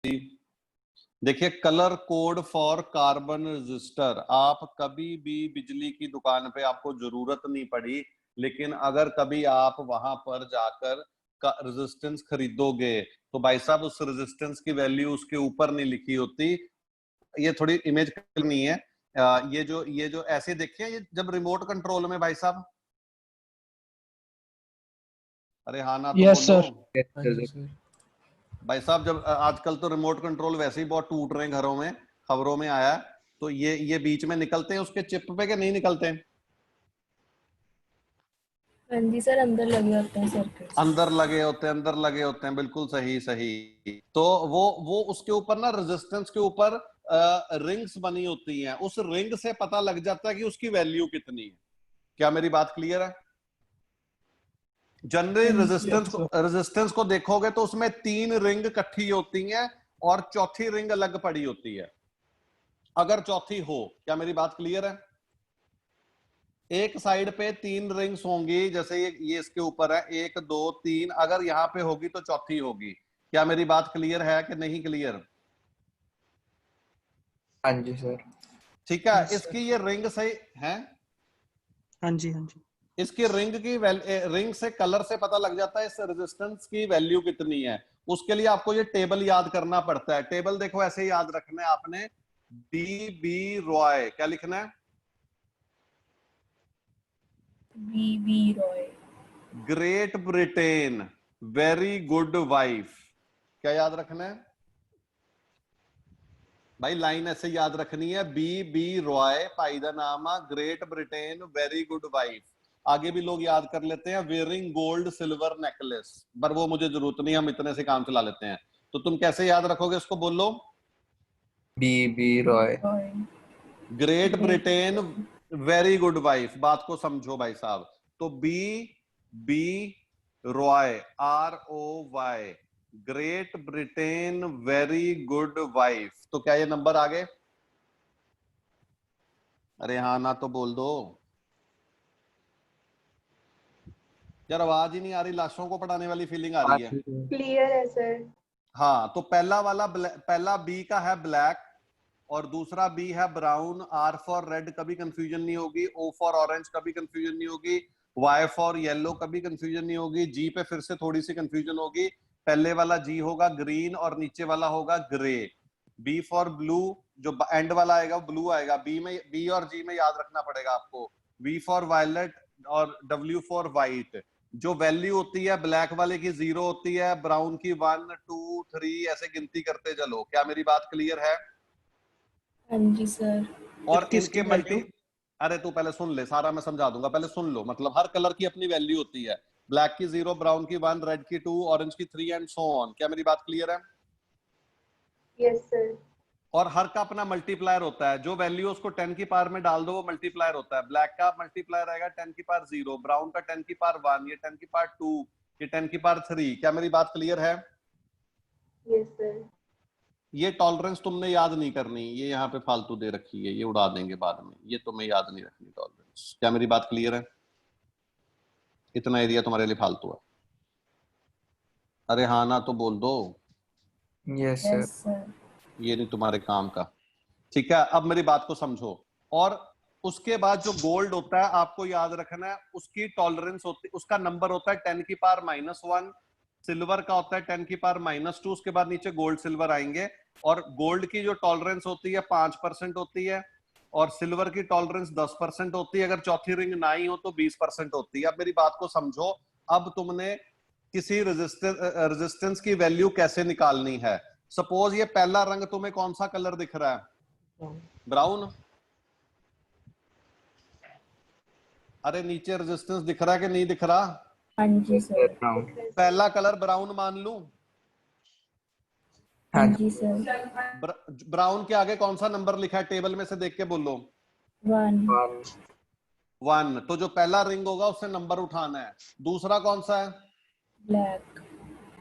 देखिए, colour code for carbon register, आप कभी भी बिजली की दुकान पे आपको जरूरत नहीं पड़ी, लेकिन अगर कभी आप वहां पर जाकर रेजिस्टेंस खरीदोगे तो भाई साहब उस रेजिस्टेंस की वैल्यू उसके ऊपर नहीं लिखी होती। ये थोड़ी इमेज नहीं है। ये जो ऐसे देखिए, ये जब रिमोट कंट्रोल में भाई साहब, अरे हाँ ना तो यस बोलो सर। भाई साहब। जब आजकल तो रिमोट कंट्रोल वैसे ही बहुत टूट रहे हैं घरों में, खबरों में आया, तो ये बीच में निकलते हैं उसके चिप पे, के नहीं निकलते हैं? हाँ जी सर, अंदर लगे होते हैं सर्किट, अंदर लगे होते हैं, अंदर लगे होते हैं, बिल्कुल सही सही। तो वो उसके ऊपर ना, रेजिस्टेंस के ऊपर रिंग्स बनी होती हैं, उस रिंग से पता लग जाता है कि उसकी वैल्यू कितनी है। क्या मेरी बात क्लियर है? जनरली रेजिस्टेंस को देखोगे तो उसमें 3 रिंग इकट्ठी होती हैं और चौथी रिंग अलग पड़ी होती है, अगर चौथी हो। क्या मेरी बात क्लियर है? एक साइड पे 3 रिंग्स होंगी, जैसे ये इसके ऊपर है, 1 2 3, अगर यहां पे होगी तो चौथी होगी। क्या मेरी बात क्लियर है कि नहीं क्लियर? हाँ जी सर। ठीक है, इसकी ये रिंग सही है। हाँ जी हाँ जी। इसकी रिंग से, कलर से पता लग जाता है इस रेजिस्टेंस की वैल्यू कितनी है। उसके लिए आपको ये टेबल याद करना पड़ता है। टेबल देखो ऐसे ही याद रखना है आपने, बी रॉय। क्या लिखना है? B Roy. Great Britain, very good wife. क्या याद रखना है भाई? लाइन ऐसे याद रखनी है, बी रॉय, भाई दा नाम आ, great Britain, very good wife. आगे भी लोग याद कर लेते हैं, वेयरिंग गोल्ड सिल्वर नेकलेस, पर वो मुझे जरूरत नहीं, हम इतने से काम चला लेते हैं। तो तुम कैसे याद रखोगे इसको? बोलो। B Roy. Great Britain, very good wife. बात को समझो भाई साहब। तो B Roy, ROY, Great Britain, very good wife. तो क्या ये नंबर आ गए? अरे हाँ ना तो बोल दो यार, आवाज ही नहीं आ रही, लाशों को पढ़ाने वाली फीलिंग आ रही है। क्लियर है सर। हाँ, तो पहला बी का है ब्लैक और दूसरा बी है ब्राउन। R फॉर रेड, कभी कंफ्यूजन नहीं होगी। O फॉर ऑरेंज, कभी कंफ्यूजन नहीं होगी। Y फॉर येलो, कभी कंफ्यूजन नहीं होगी। G पे फिर से थोड़ी सी कंफ्यूजन होगी, पहले वाला G होगा ग्रीन और नीचे वाला होगा ग्रे। B फॉर ब्लू, जो एंड वाला आएगा वो ब्लू आएगा। B और G में याद रखना पड़ेगा आपको। V फॉर वायलेट और W फॉर व्हाइट। जो वैल्यू होती है ब्लैक वाले की 0 होती है, ब्राउन की 1 2 3, ऐसे गिनती करते चलो। क्या मेरी बात क्लियर है? हाँ जी सर। और इनके मल्टी, अरे तू पहले सुन ले, सारा मैं समझा दूंगा, पहले सुन लो। मतलब हर कलर की अपनी वैल्यू होती है, ब्लैक की 0, ब्राउन की 1, रेड की 2, ऑरेंज की 3 एंड सो ऑन। क्या मेरी बात क्लियर है? Yes sir. और हर का अपना मल्टीप्लायर होता है, जो वैल्यू उसको 10 की पावर में डाल दो वो मल्टीप्लायर होता है। ब्लैक का मल्टीप्लायर आएगा 10 की पावर 0, ब्राउन का 10 की पावर 1, ये 10 की पावर 2, ये 10 की पावर 3। क्या मेरी बात क्लियर है? Yes sir. ये टॉलरेंस तुमने याद नहीं करनी, ये यहाँ पे फालतू दे रखी है, ये उड़ा देंगे बाद में, ये तुम्हें याद नहीं रखनी टॉलरेंस। क्या मेरी बात क्लियर है? इतना एरिया तुम्हारे लिए फालतू है। अरे हाँ ना तो बोल दो। Yes sir. ये नहीं तुम्हारे काम का। ठीक है, अब मेरी बात को समझो। और उसके बाद जो गोल्ड होता है, आपको याद रखना है, उसकी टॉलरेंस होती, उसका नंबर होता है 10 की पावर -1। सिल्वर का होता है 10 की पावर -2। उसके बाद नीचे गोल्ड सिल्वर आएंगे। और गोल्ड की जो टॉलरेंस होती है 5% होती है, और सिल्वर की टॉलरेंस 10% होती है। अगर चौथी रिंग ना ही हो तो 20% होती है। अब मेरी बात को समझो। अब तुमने किसी रेजिस्टेंस की वैल्यू कैसे निकालनी है? सपोज ये पहला रंग तुम्हें कौन सा कलर दिख रहा है? ब्राउन। अरे नीचे रेजिस्टेंस दिख रहा है कि नहीं दिख रहा? हाँ जी सर। पहला कलर ब्राउन मान लूं? हाँ जी सर। ब्राउन के आगे कौन सा नंबर लिखा है टेबल में से देख के बोलो। 1। 1। तो जो पहला रिंग होगा उससे नंबर उठाना है। दूसरा कौन सा है? ब्लैक।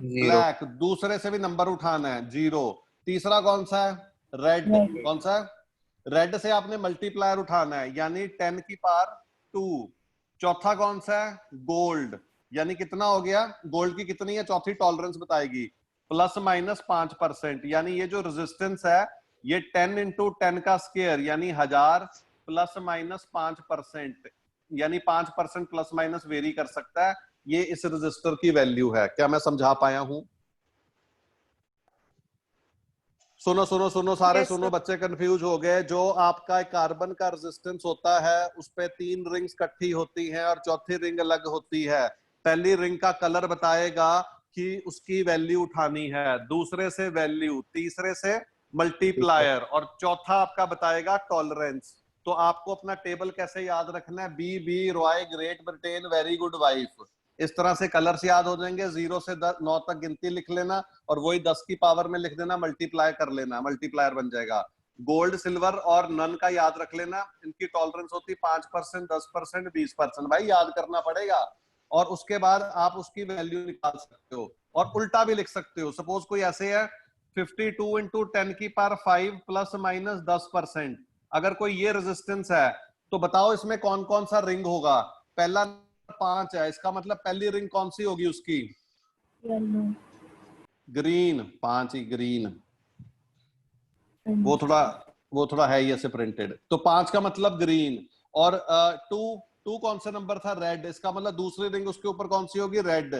ब्लैक। दूसरे से भी नंबर उठाना है, 0। तीसरा कौन सा है? रेड। कौन सा है? रेड से आपने मल्टीप्लायर उठाना है, यानी 10 की पावर 2। चौथा कौन सा है? गोल्ड। यानी कितना हो गया? गोल्ड की कितनी है? चौथी टॉलरेंस बताएगी, प्लस माइनस 5%, यानी ये जो रेजिस्टेंस है ये 10 इंटू 10 का स्क्वायर यानी 1000 प्लस माइनस 5%, यानी 5% प्लस माइनस वेरी कर सकता है। ये इस रेजिस्टर की वैल्यू है। क्या मैं समझा पाया हूं? सुनो सुनो सुनो सारे Yes, सुनो, sir. बच्चे कंफ्यूज हो गए। जो आपका कार्बन का रेजिस्टेंस होता है उस पे 3 रिंग्स इकट्ठी होती हैं और चौथी रिंग अलग होती है। पहली रिंग का कलर बताएगा कि उसकी वैल्यू उठानी है, दूसरे से वैल्यू, तीसरे से मल्टीप्लायर और चौथा आपका बताएगा टॉलरेंस। तो आपको अपना टेबल कैसे याद रखना है? B B Roy Great Britain very good wife, इस तरह से कलर्स याद हो जाएंगे। 0 से 9 तक गिनती लिख लेना और वही 10 की पावर में लिख देना, मल्टीप्लाई कर लेना, मल्टीप्लायर बन जाएगा। गोल्ड सिल्वर और नन का याद रख लेना, इनकी टॉलरेंस होती 5%, 10%, 20%, भाई याद करना पड़ेगा। और उसके बाद आप उसकी वैल्यू निकाल सकते हो और उल्टा भी लिख सकते हो। सपोज कोई ऐसे है 52 इंटू 10 की पावर 5 प्लस माइनस 10%। अगर कोई ये रेजिस्टेंस है तो बताओ इसमें कौन कौन सा रिंग होगा? पहला 5 है, इसका मतलब पहली रिंग कौन सी होगी उसकी? येलो। ग्रीन, 5 ही ग्रीन। हाँ वो जी। थोड़ा है ही ऐसे प्रिंटेड। तो 5 का मतलब ग्रीन। और 2 कौन सा नंबर था? रेड, इसका मतलब दूसरी रिंग उसके ऊपर कौन सी होगी? रेड।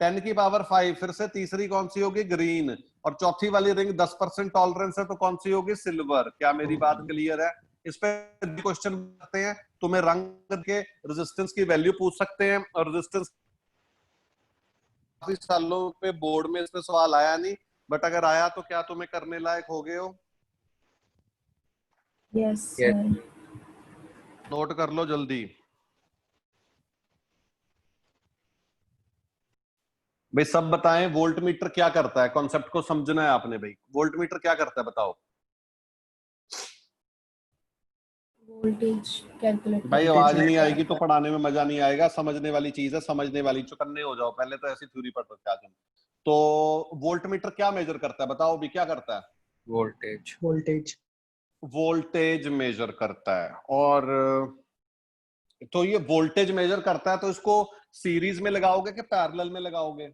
10 की पावर 5 फिर से तीसरी कौन सी होगी? ग्रीन। और चौथी वाली रिंग 10% टॉलरेंस है तो कौन सी होगी? सिल्वर। क्या मेरी बात क्लियर है? इस पे क्वेश्चन करते हैं, तुम्हें रंग के रेजिस्टेंस की वैल्यू पूछ सकते हैं। और रेजिस्टेंस काफी सालों पे बोर्ड में इस पे सवाल आया नहीं, बट अगर आया तो क्या तुम्हें करने लायक हो गए हो? Yes Yes. सर। नोट कर लो जल्दी। भाई सब बताएं, वोल्ट मीटर क्या करता है? कॉन्सेप्ट को समझना है आपने। भाई वोल्ट मीटर क्या करता है बताओ। वोल्टेज कैलकुलेट भाई करता आवाज है। नहीं आएगी तो पढ़ाने में मजा नहीं आएगा। समझने वाली चीज है, समझने वाली। चुकन्ने हो जाओ, पहले तो ऐसी थ्योरी पढ़ रखे तुम। तो वोल्ट मीटर क्या मेजर करता है बताओ भी? क्या करता है? Voltage. Voltage. वोल्टेज मेजर करता है। और तो ये वोल्टेज मेजर करता है तो इसको सीरीज में लगाओगे कि पैरेलल में लगाओगे?